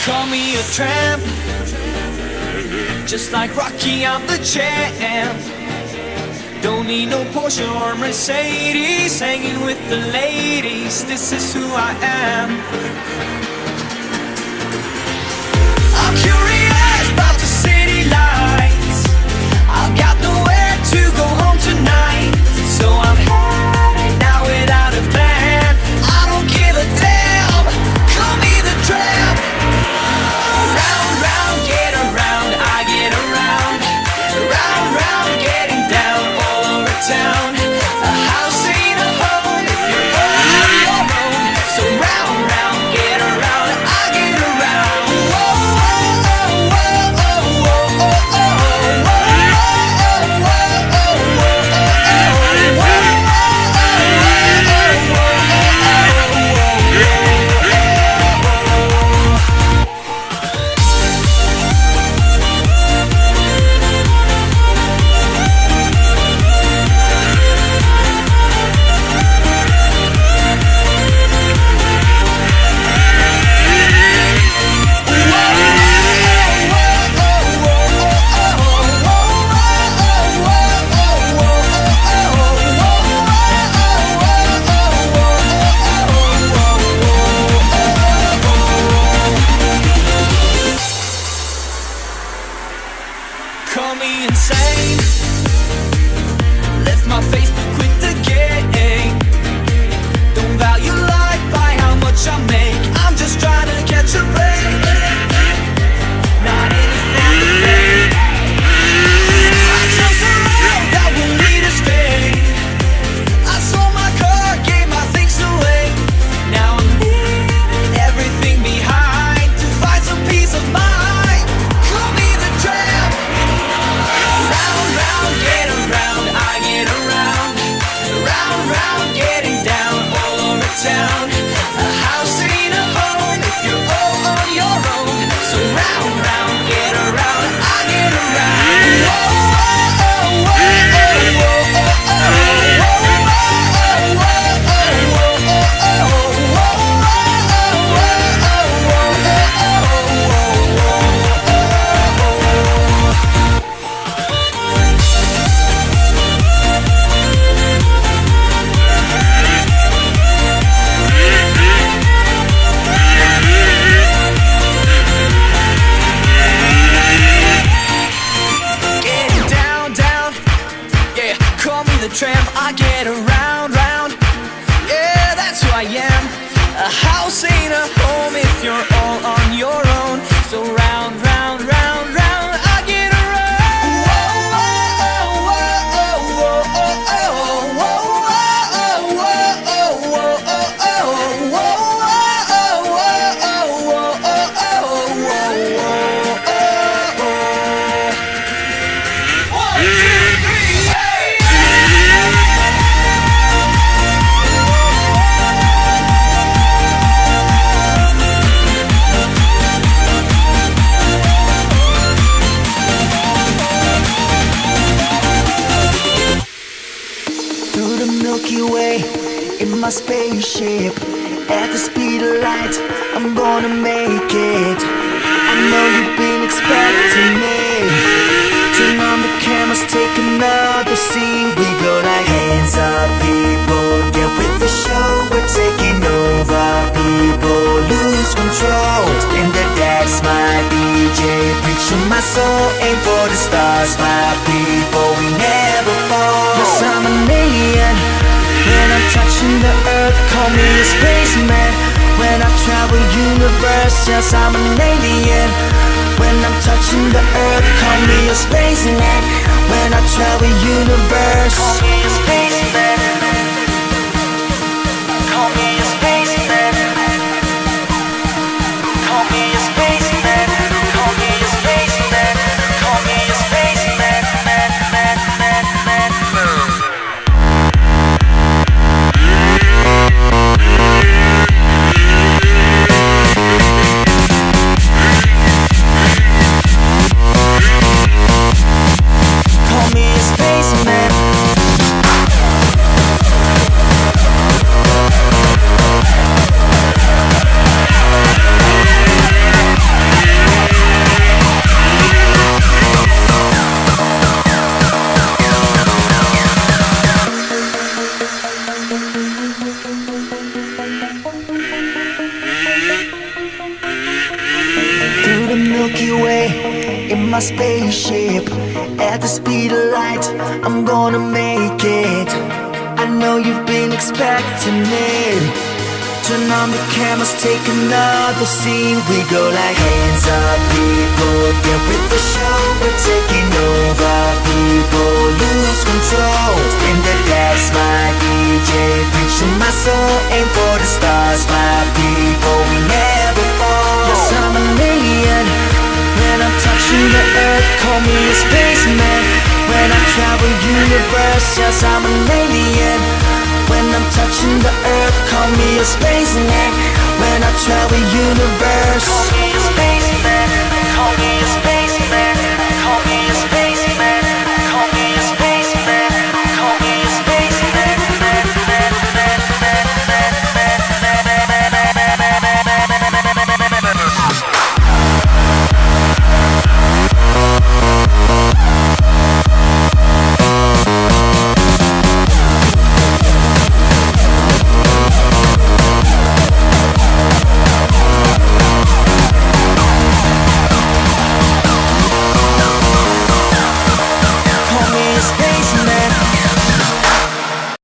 Call me a tramp, just like Rocky, I'm the champ. Don't need no Porsche or Mercedes, hanging with the ladies, this is who I am. I'm curious about the city lights, I've got nowhere to go home tonight, so I'm heading out without a plan. I don't give a damn, call me the tramp. Round, round, get around, I get around. Round, round, getting down all over town. A house ain't a home if you're on your own. So round, round, get around, I get around. Whoa, whoa, whoa, whoa, whoa, whoa, whoa, whoa, call me insane, left my Facebook with the game. Don't value life by how much I make, I'm just trying to catch a break. Not anything to fame, I chose a road that will lead astray. I sold my car, gave my things away. Now I'm leaving everything behind to find some peace of mind. Call me the tramp. Round, round, get around, I get around. Round, round, getting down all over town. A house ain't a home if you're all on your own. So round, round, get around, I get around. Whoa, whoa, whoa, whoa, whoa, getting down, down. Yeah, call me the tramp, I get around, round. Yeah, that's who I am. A house ain't a home if you're all on your own. So round, round, round, round, I get around. Whoa, whoa, whoa, whoa, whoa, whoa, whoa, whoa, whoa, Through the Milky Way, in my spaceship, at the speed of light, I'm gonna make it. I know you've been expecting me. Turn on the cameras, take another scene. We blow like hands up, people. Get with the show, we're taking over. People lose control. Spin the decks, my DJ. Preach to my soul, aim for the stars, my people. We never fall. Yes, I'm an alien. When I'm touching the earth, call me a spaceman. When I travel universe, yes, I'm an alien. When I'm touching the earth, call me a spaceman. When I travel universe, call me a spaceman. Call me a spaceman. Call me a spaceman. Call me a spaceman. Call me a spaceman. Man, man, man, man, man. Call me a spaceman. my spaceship at the speed of light. I'm gonna make it. I know you've been expecting it. Turn on the cameras, take another scene. We go like hands up, people, get with the show. We're taking over, people, lose control. Spin the decks, my DJ, preach to my soul. Aim for the stars, my people, we never fall. Yes, I'm an alien. When I'm touching the earth, call me a spaceman. When I travel universe, yes, I'm an alien. When I'm touching the earth, call me a spaceman.